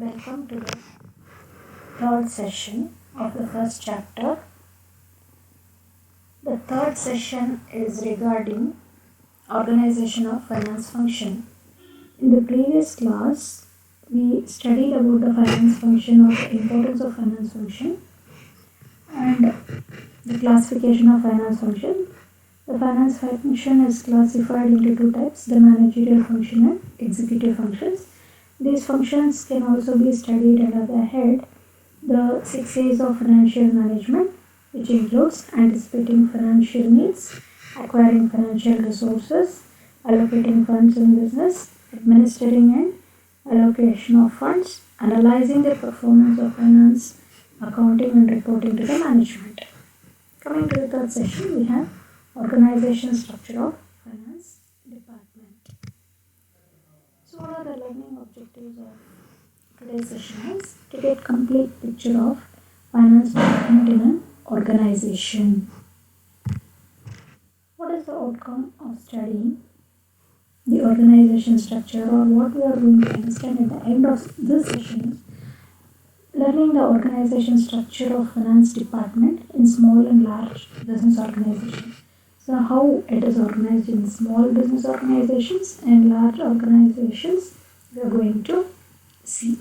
Welcome to the third session of the first chapter. The third session is regarding organization of finance function. In the previous class, we studied about the finance function or the importance of finance function and the classification of finance function. The finance function is classified into two types, the managerial function and executive functions. These functions can also be studied under the head the 6 A's of financial management, which includes anticipating financial needs, acquiring financial resources, allocating funds in business, administering and allocation of funds, analyzing the performance of finance, accounting and reporting to the management. Coming to the third session, we have organization structure of finance department. So what are the learning objectives of today's session is to get complete picture of finance department in an organization. What is the outcome of studying the organization structure, or what we are going to understand at the end of this session? Learning the organization structure of finance department in small and large business organizations. So how it is organized in small business organizations and large organizations we are going to see.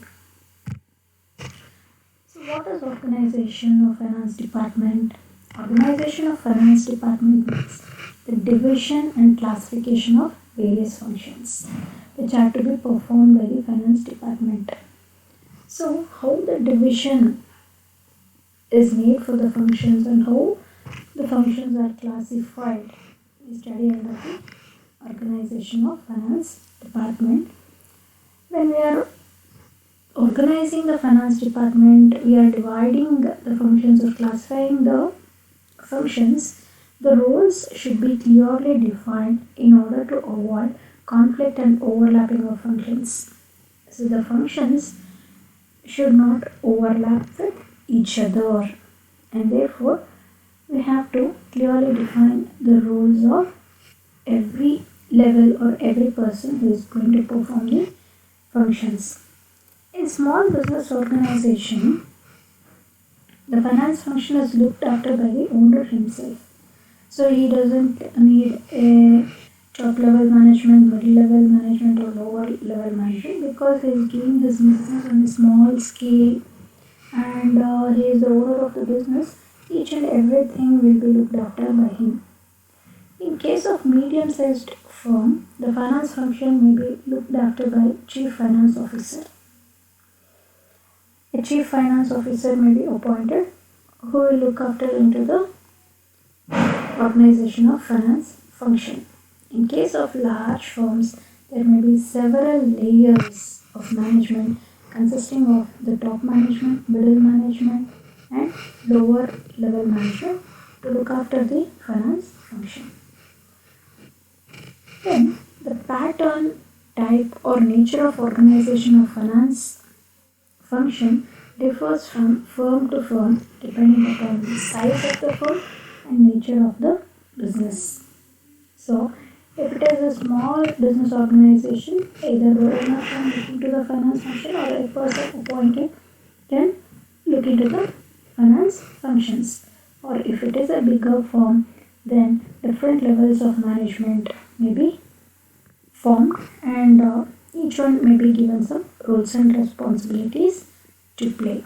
So what is organization of finance department? Organization of finance department means the division and classification of various functions which are to be performed by the finance department. So how the division is made for the functions and how the functions are classified, we study under the organization of finance department. When we are organizing the finance department, we are dividing the functions or classifying the functions. The roles should be clearly defined in order to avoid conflict and overlapping of functions. So the functions should not overlap with each other, and therefore we have to clearly define the roles of every level or every person who is going to perform the functions. In small business organization, the finance function is looked after by the owner himself. So he doesn't need a top level management, middle level management or lower level management, because he is doing his business on a small scale and he is the owner of the business. Each and everything will be looked after by him. In case of medium-sized firm, the finance function may be looked after by Chief Finance Officer. A Chief Finance Officer may be appointed who will look after into the organization of finance function. In case of large firms, there may be several layers of management consisting of the top management, middle management and lower level management to look after the finance function. Then the pattern, type or nature of organization of finance function differs from firm to firm depending upon the size of the firm and nature of the business. So if it is a small business organization, either the owner can look into the finance function or a person appointed can look into the finance functions. Or if it is a bigger firm, then different levels of management may be formed and each one may be given some roles and responsibilities to play.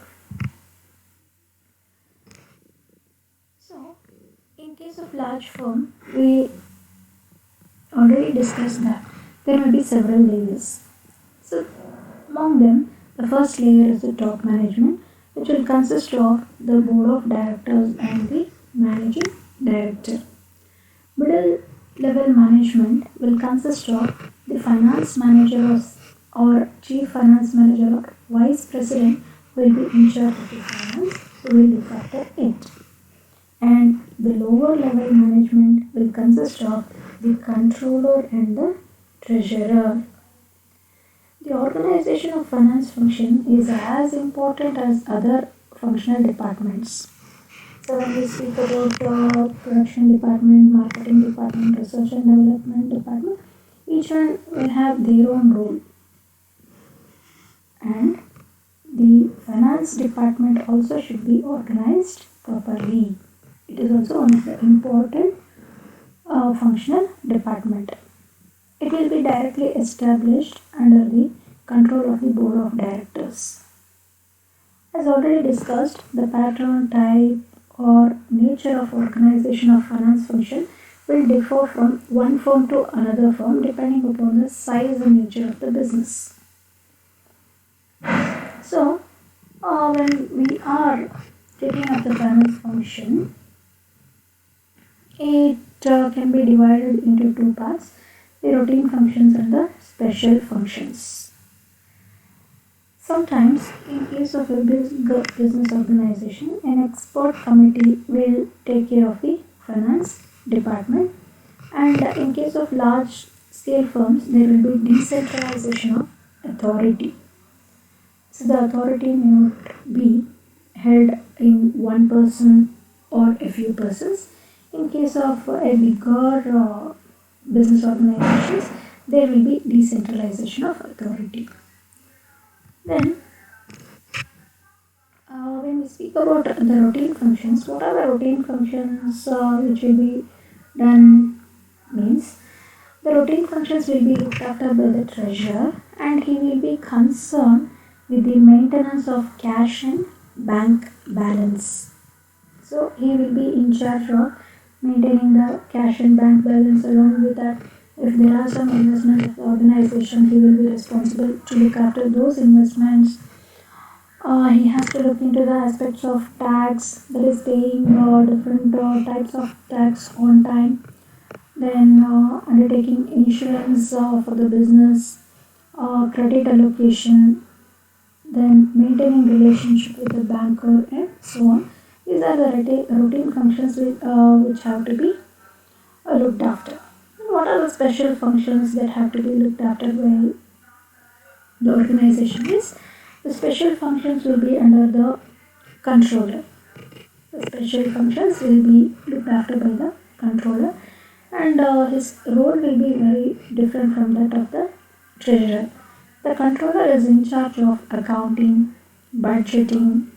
So in case of large firm, we already discussed that there may be several layers. So among them, the first layer is the top management, which will consist of the board of directors and the managing director. Middle level management will consist of the finance manager or chief finance manager or vice president who will be in charge of the finance, who will look after it. And the lower level management will consist of the controller and the treasurer. The organization of finance function is as important as other functional departments. So when we speak about production department, marketing department, research and development department, each one will have their own role. And the finance department also should be organized properly. It is also one of the important functional department. It will be directly established under the control of the board of directors. As already discussed, the pattern, type or nature of organization of finance function will differ from one firm to another firm depending upon the size and nature of the business. So, when we are taking up the finance function, it can be divided into two parts, the routine functions and the special functions. Sometimes, in case of a business organization, an expert committee will take care of the finance department, and in case of large scale firms, there will be decentralization of authority. So the authority may not be held in one person or a few persons. In case of a bigger business organizations, there will be decentralization of authority. Then, when we speak about the routine functions, what are the routine functions which will be done means the routine functions will be looked after by the treasurer, and he will be concerned with the maintenance of cash and bank balance. So he will be in charge of maintaining the cash and bank balance. Along with that, if there are some investments of the organization, he will be responsible to look after those investments. He has to look into the aspects of tax, that is paying different types of tax on time, then undertaking insurance for the business, credit allocation, then maintaining relationship with the banker and so on. These are the routine functions which have to be looked after. And what are the special functions that have to be looked after by the organization is the special functions will be under the controller. The special functions will be looked after by the controller, and his role will be very different from that of the treasurer. The controller is in charge of accounting, budgeting,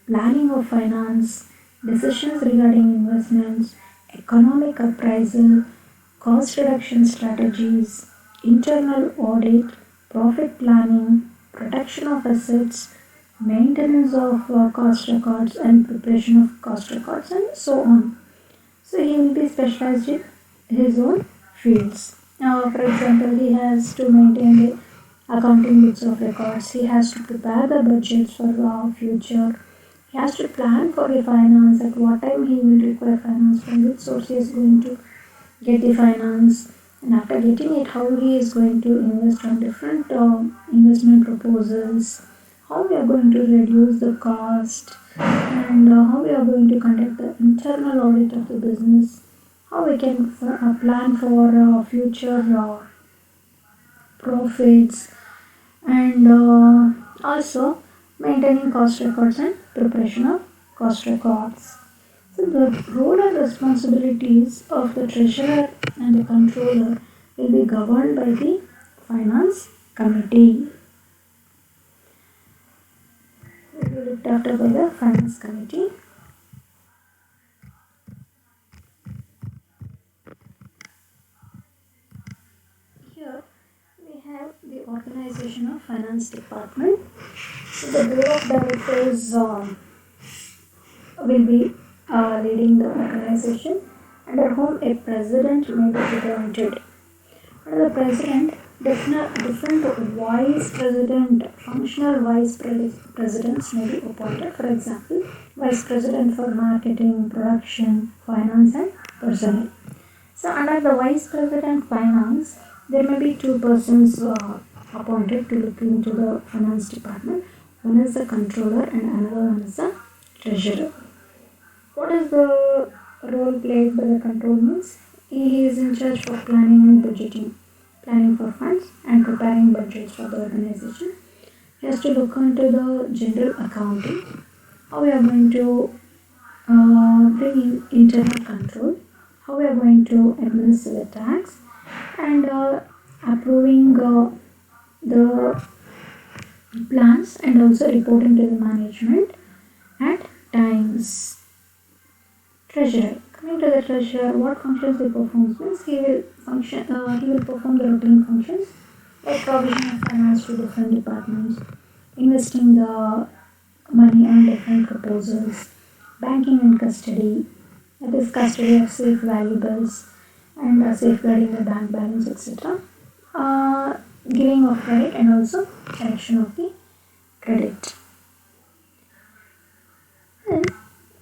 planning of finance, decisions regarding investments, economic appraisal, cost reduction strategies, internal audit, profit planning, protection of assets, maintenance of cost records and preparation of cost records and so on. So he will be specialized in his own fields. Now, for example, he has to maintain the accounting books of records, he has to prepare the budgets for the future, he has to plan for the finance, at what time he will require finance, from which source he is going to get the finance, and after getting it, how he is going to invest on different investment proposals, how we are going to reduce the cost, and how we are going to conduct the internal audit of the business, how we can plan for future profits, and also maintaining cost records and preparation of cost records. So the role and responsibilities of the treasurer and the controller will be governed by the finance committee. Will be looked after by the finance committee. Here we have the organization of finance department. So the board of directors will be leading the organization, under whom a president may be appointed. Under the president, different vice president, functional vice presidents may be appointed. For example, vice president for marketing, production, finance and personnel. So under the vice president finance, there may be two persons appointed to look into the finance department. One is the controller and another one is the treasurer. What is the role played by the controller means? He is in charge for planning and budgeting, planning for funds and preparing budgets for the organization. He has to look into the general accounting, how we are going to bring in internal control, how we are going to administer the tax, and approving the plans and also reporting to the management at times. Treasurer. Coming to the treasurer, what functions he performs means he will perform the routine functions like provision of finance to different departments, investing the money on different proposals, banking and custody, that is custody of safe valuables and safeguarding the bank balance, etc. Giving of credit and also collection of the credit. Then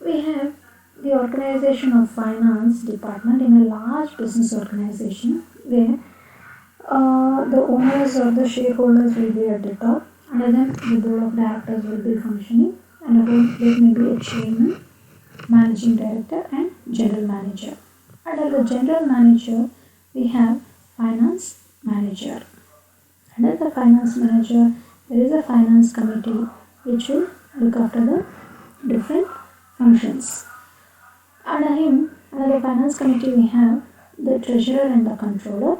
we have the organization of finance department in a large business organization where the owners or the shareholders will be at the top. Under them, the board of directors will be functioning, and above there may be a chairman, managing director, and general manager. Under the general manager, we have finance manager. Under the finance manager, there is a finance committee which will look after the different functions. Under him, under the finance committee, we have the treasurer and the controller.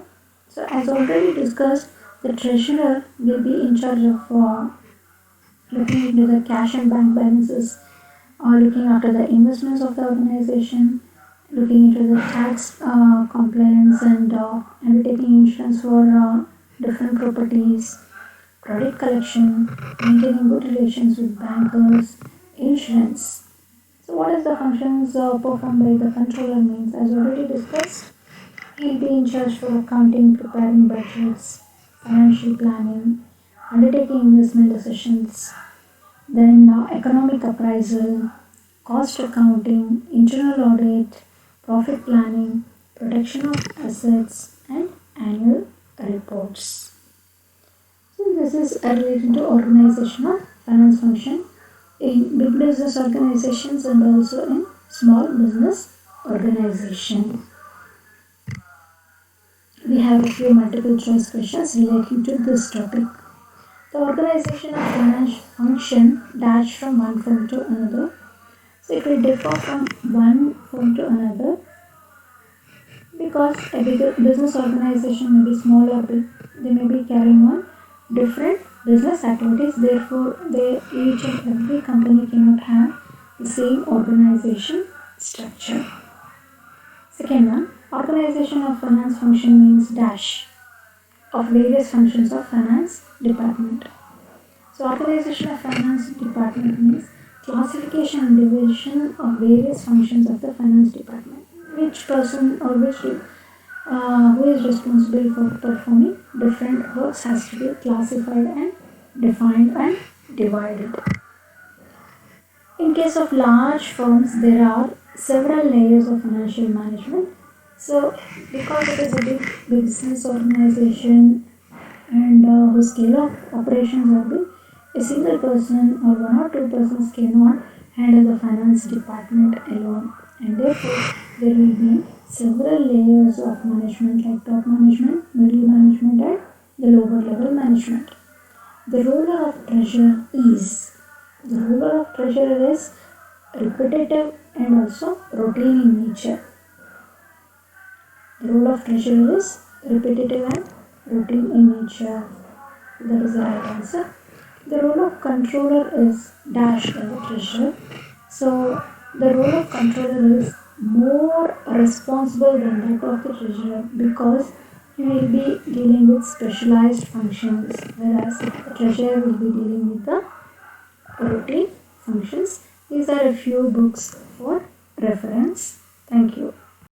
So, as already discussed, the treasurer will be in charge of looking into the cash and bank balances, or looking after the investments of the organization, looking into the tax compliance and undertaking insurance for different properties, credit collection, maintaining good relations with bankers, insurance. So what is the functions performed by the controller means? As already discussed, he will be in charge for accounting, preparing budgets, financial planning, undertaking investment decisions, then economic appraisal, cost accounting, internal audit, profit planning, protection of assets, and annual reports. So this is related to organization of finance function in big business organizations and also in small business organization. We have a few multiple choice questions relating to this topic. The organization of finance function dash from one firm to another. So it will differ from one firm to another because a bigger business organization may be small or big. They may be carrying on different business activities. Therefore, each and every company cannot have the same organization structure. Second one, organization of finance function means dash of various functions of finance department. So organization of finance department means classification and division of various functions of the finance department. Which person or who is responsible for performing different works has to be classified and defined and divided. In case of large firms, there are several layers of financial management. So, because it is a big business organization and whose scale of operations are big, a single person or one or two persons cannot handle the finance department alone, and therefore there will be several layers of management like top management, middle management, and the lower level management. The role of treasurer is repetitive and also routine in nature. The role of treasurer is repetitive and routine in nature. That is the right answer. The role of controller is dash by the treasurer. So the role of controller is more responsible than that of the treasurer because he will be dealing with specialized functions, whereas the treasurer will be dealing with the routine functions. These are a few books for reference. Thank you.